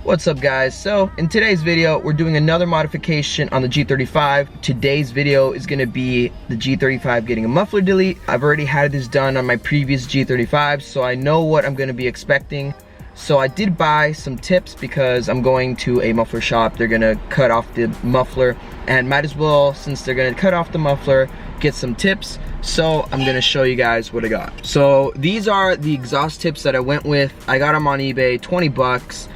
What's up guys? So in today's video we're doing another modification on the G35. Today's video is going to be the G35 getting a muffler delete. I've already had this done on my previous G35, so I know what I'm going to be expecting. So I did buy some tips because I'm going to a muffler shop. They're going to cut off the muffler, and might as well, since they're going to cut off the muffler, get some tips. So I'm gonna show you guys what I got. So these are the exhaust tips that I went with. I got them on eBay, 20 bucks.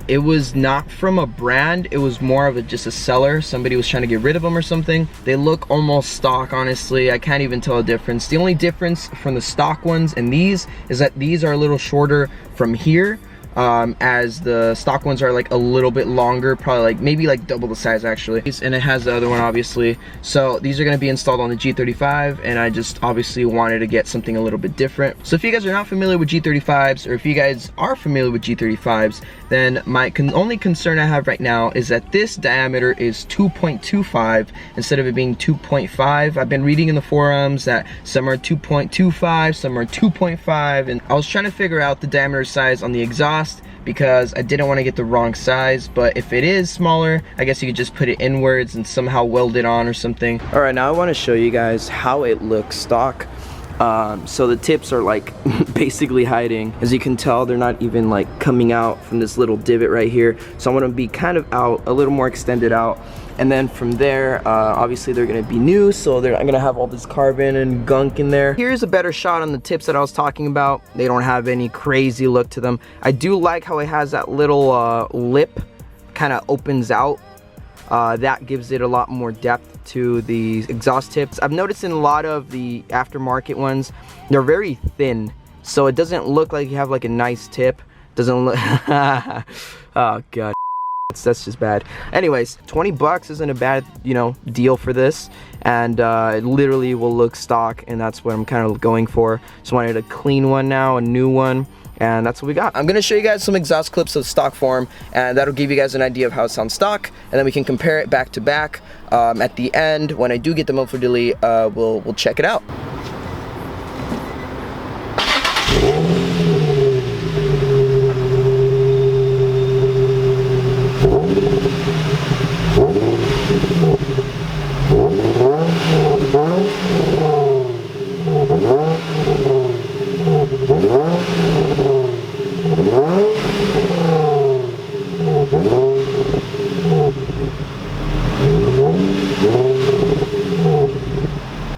It was not from a brand, it was more of just a seller. Somebody was trying to get rid of them or something. They look almost stock, honestly. I can't even tell a difference. The only difference from the stock ones and these is that these are a little shorter from here, as the stock ones are like a little bit longer, probably like maybe like double the size actually. And it has the other one obviously. So these are going to be installed on the G35, and I just obviously wanted to get something a little bit different. So if you guys are not familiar with G35s, or if you guys are familiar with G35s, then my only concern I have right now is that this diameter is 2.25 instead of it being 2.5. I've been reading in the forums that some are 2.25, some are 2.5, and I was trying to figure out the diameter size on the exhaust because I didn't want to get the wrong size. But if it is smaller, I guess you could just put it inwards and somehow weld it on or something. All right, now I want to show you guys how it looks stock. So the tips are like basically hiding. As you can tell, they're not even like coming out from this little divot right here. So I want to be kind of out, a little more extended out. And then from there, obviously they're gonna be new, so they're not gonna have all this carbon and gunk in there. Here's a better shot on the tips that I was talking about. They don't have any crazy look to them. I do like how it has that little lip, kind of opens out. That gives it a lot more depth to the exhaust tips. I've noticed in a lot of the aftermarket ones, they're very thin, so it doesn't look like you have like a nice tip. Doesn't look, oh god. That's just bad. Anyways, 20 bucks isn't a bad, deal for this, and it literally will look stock, and that's what I'm kind of going for. Just wanted a clean one now, a new one, and that's what we got. I'm gonna show you guys some exhaust clips of stock form, and that'll give you guys an idea of how it sounds stock, and then we can compare it back to back. At the end, when I do get the muffler delete, we'll check it out.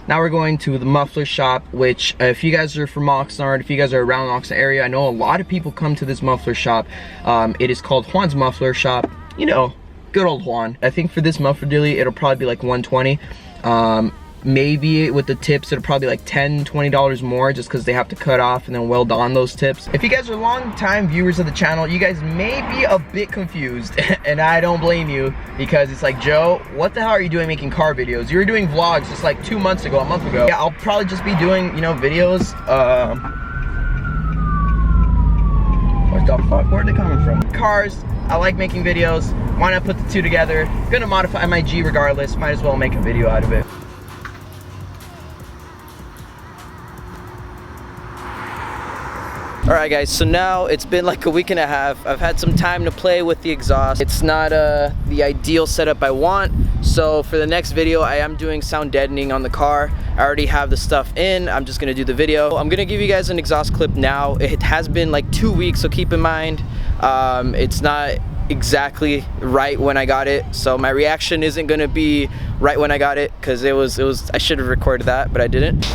Now we're going to the muffler shop, which if you guys are from Oxnard, if you guys are around the Oxnard area, I know a lot of people come to this muffler shop. It is called Juan's Muffler Shop. Good old Juan. I think for this muffler delete, it'll probably be like $120. Maybe with the tips, it'll probably be like $10–20 more, just because they have to cut off and then weld on those tips. If you guys are long-time viewers of the channel, you guys may be a bit confused, and I don't blame you, because it's like, Joe, what the hell are you doing making car videos? You were doing vlogs just like 2 months ago, a month ago. Yeah, I'll probably just be doing, videos. What the fuck? Where are they coming from? Cars. I like making videos. Why not put the two together? Gonna modify my G regardless. Might as well make a video out of it. Alright guys, so now it's been like a week and a half. I've had some time to play with the exhaust. It's not the ideal setup I want, so for the next video I am doing sound deadening on the car. I already have the stuff in. I'm just gonna do the video. I'm gonna give you guys an exhaust clip now. It has been like 2 weeks, so keep in mind it's not exactly right when I got it, so my reaction isn't gonna be right when I got it, because it was I should have recorded that, but I didn't.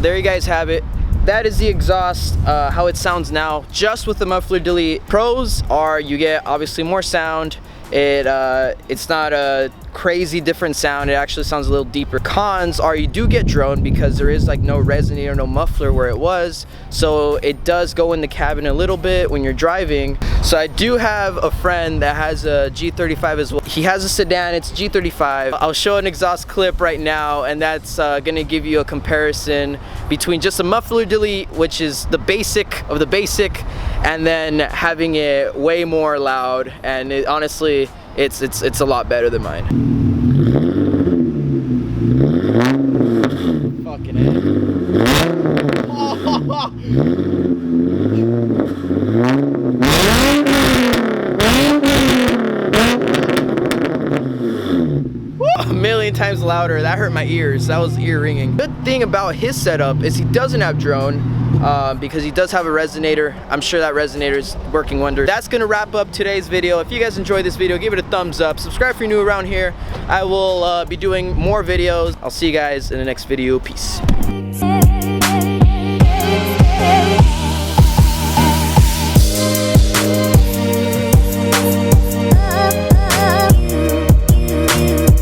There you guys have it. That is the exhaust, how it sounds now, just with the muffler delete. Pros are you get obviously more sound, It's not a crazy different sound. It actually sounds a little deeper. Cons are you do get drone because there is like no resonator, no muffler where it was, so it does go in the cabin a little bit when you're driving. So I do have a friend that has a G35 as well. He has a sedan, it's G35. I'll show an exhaust clip right now, and that's gonna give you a comparison between just a muffler delete, which is the basic of the basic, and then having it way more loud. And honestly, it's a lot better than mine. Fucking a million times louder. That hurt my ears. That was ear ringing. Good thing about his setup is he doesn't have drone, because he does have a resonator. I'm sure that resonator is working wonders. That's gonna wrap up today's video. If you guys enjoyed this video, give it a thumbs up. Subscribe if you're new around here. I will be doing more videos. I'll see you guys in the next video. Peace.